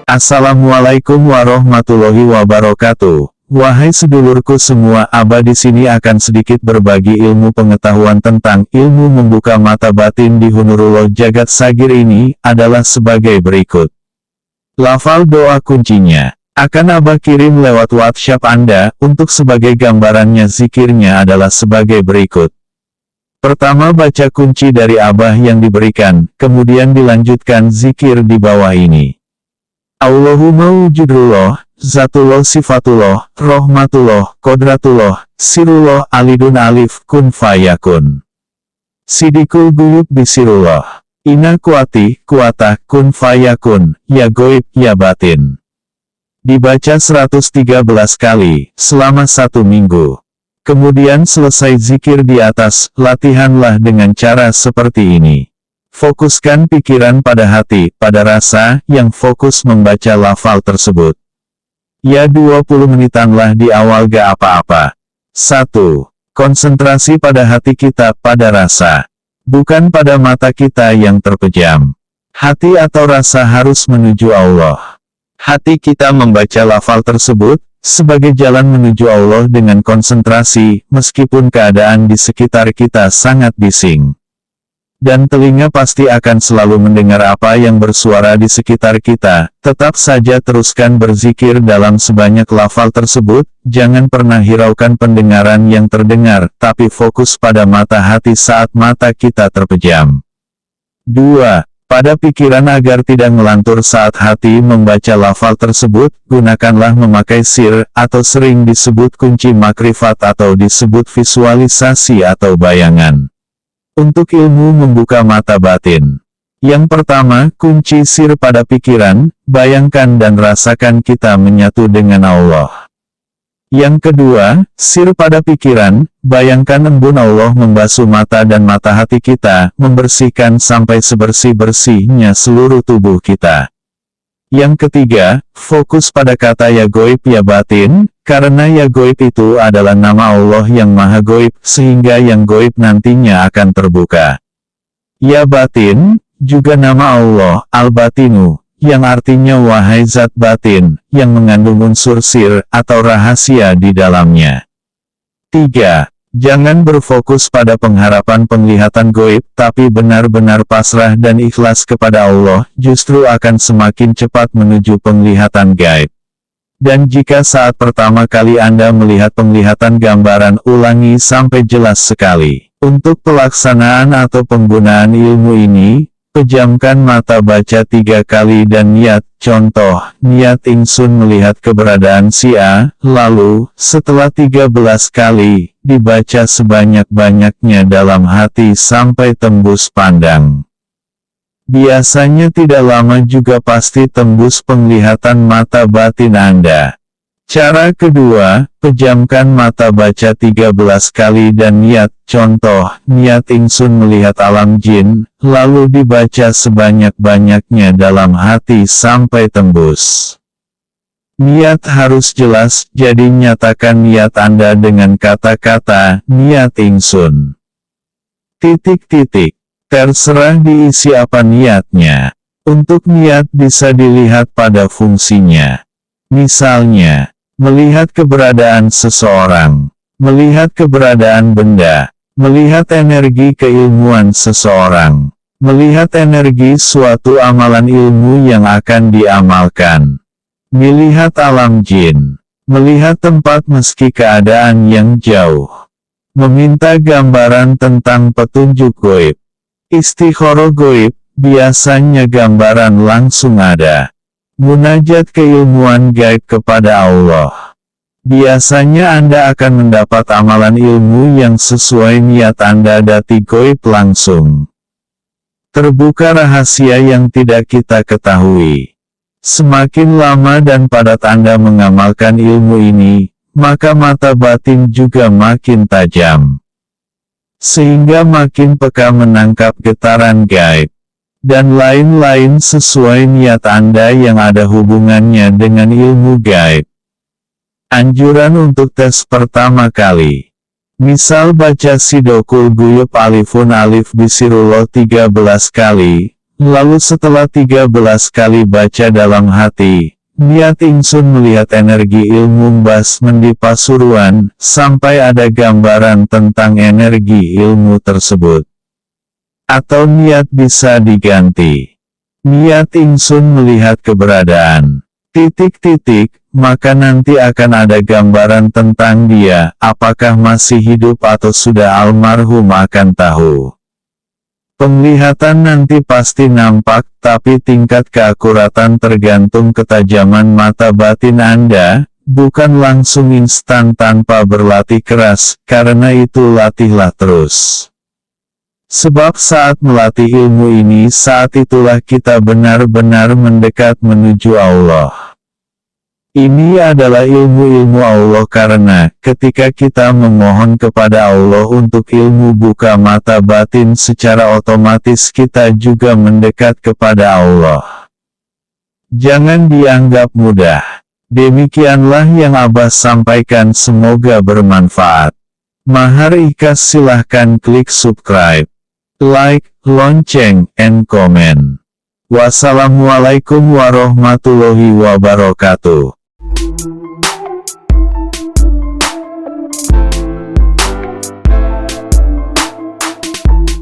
Assalamualaikum warahmatullahi wabarakatuh. Wahai sedulurku semua, Aba di sini akan sedikit berbagi ilmu pengetahuan tentang ilmu membuka mata batin di Hunurullah Jagat Sagir ini adalah sebagai berikut. Lafal doa kuncinya akan Aba kirim lewat WhatsApp Anda, untuk sebagai gambarannya zikirnya adalah sebagai berikut. Pertama baca kunci dari Abah yang diberikan, kemudian dilanjutkan zikir di bawah ini. Allahumma wujudullah, zatullah sifatullah, rahmatullah, kodratullah, sirullah alidun alif kun fayakun. Sidikul guyub bisirullah. Ina kuati, kuatah, kun fayakun, ya goib, ya batin. Dibaca 113 kali, selama 1 minggu. Kemudian selesai zikir di atas, latihanlah dengan cara seperti ini. Fokuskan pikiran pada hati, pada rasa, yang fokus membaca lafal tersebut. Ya 20 menitanlah di awal gak apa-apa. 1. Konsentrasi pada hati kita, pada rasa. Bukan pada mata kita yang terpejam. Hati atau rasa harus menuju Allah. Hati kita membaca lafal tersebut, sebagai jalan menuju Allah dengan konsentrasi, meskipun keadaan di sekitar kita sangat bising. Dan telinga pasti akan selalu mendengar apa yang bersuara di sekitar kita, tetap saja teruskan berzikir dalam sebanyak lafal tersebut, jangan pernah hiraukan pendengaran yang terdengar, tapi fokus pada mata hati saat mata kita terpejam. 2. Pada pikiran agar tidak ngelantur saat hati membaca lafal tersebut, gunakanlah memakai sir, atau sering disebut kunci makrifat atau disebut visualisasi atau bayangan. Untuk ilmu membuka mata batin. Yang pertama, kunci sir pada pikiran, bayangkan dan rasakan kita menyatu dengan Allah. Yang kedua, sir pada pikiran, bayangkan embun Allah membasuh mata dan mata hati kita, membersihkan sampai sebersih-bersihnya seluruh tubuh kita. Yang ketiga, fokus pada kata ya goib ya batin, karena ya goib itu adalah nama Allah yang maha goib, sehingga yang goib nantinya akan terbuka. Ya batin, juga nama Allah, al-batinu, yang artinya wahai zat batin, yang mengandung unsur sir, atau rahasia di dalamnya. 3. Jangan berfokus pada pengharapan penglihatan goib, tapi benar-benar pasrah dan ikhlas kepada Allah, justru akan semakin cepat menuju penglihatan gaib. Dan jika saat pertama kali Anda melihat penglihatan gambaran, ulangi sampai jelas sekali. Untuk pelaksanaan atau penggunaan ilmu ini, pejamkan mata baca 3 kali dan niat. Contoh, niat ingsun melihat keberadaan si A, lalu, setelah 13 kali, dibaca sebanyak-banyaknya dalam hati sampai tembus pandang. Biasanya tidak lama juga pasti tembus penglihatan mata batin Anda. Cara kedua, pejamkan mata baca 13 kali dan niat. Contoh, niat ingsun melihat alam jin, lalu dibaca sebanyak-banyaknya dalam hati sampai tembus. Niat harus jelas, jadi nyatakan niat Anda dengan kata-kata, niat ingsun. Terserah diisi apa niatnya. Untuk niat bisa dilihat pada fungsinya. Misalnya, melihat keberadaan seseorang, melihat keberadaan benda, melihat energi keilmuan seseorang, melihat energi suatu amalan ilmu yang akan diamalkan, melihat alam jin, melihat tempat meski keadaan yang jauh, meminta gambaran tentang petunjuk goib, istikharah goib, biasanya gambaran langsung ada. Munajat keilmuan gaib kepada Allah. Biasanya Anda akan mendapat amalan ilmu yang sesuai niat Anda dati goib langsung. Terbuka rahasia yang tidak kita ketahui. Semakin lama dan padat Anda mengamalkan ilmu ini, maka mata batin juga makin tajam. Sehingga makin peka menangkap getaran gaib. Dan lain-lain sesuai niat Anda yang ada hubungannya dengan ilmu gaib. Anjuran untuk tes pertama kali. Misal baca Sidokul Guyub alifun alif bisirullah 13 kali, Lalu setelah 13 kali baca dalam hati, niat ingsun melihat energi ilmu Mbas Mendi Pasuruan, sampai ada gambaran tentang energi ilmu tersebut. Atau niat bisa diganti. Niat ingsun melihat keberadaan. Maka nanti akan ada gambaran tentang dia, apakah masih hidup atau sudah almarhum akan tahu. Penglihatan nanti pasti nampak, tapi tingkat keakuratan tergantung ketajaman mata batin Anda, bukan langsung instan tanpa berlatih keras, karena itu latihlah terus. Sebab saat melatih ilmu ini, saat itulah kita benar-benar mendekat menuju Allah. Ini adalah ilmu-ilmu Allah karena, ketika kita memohon kepada Allah untuk ilmu buka mata batin secara otomatis kita juga mendekat kepada Allah. Jangan dianggap mudah. Demikianlah yang Abah sampaikan, semoga bermanfaat. Mahar ikhlas, silahkan klik subscribe, like, lonceng, and comment. Wassalamualaikum warahmatullahi wabarakatuh.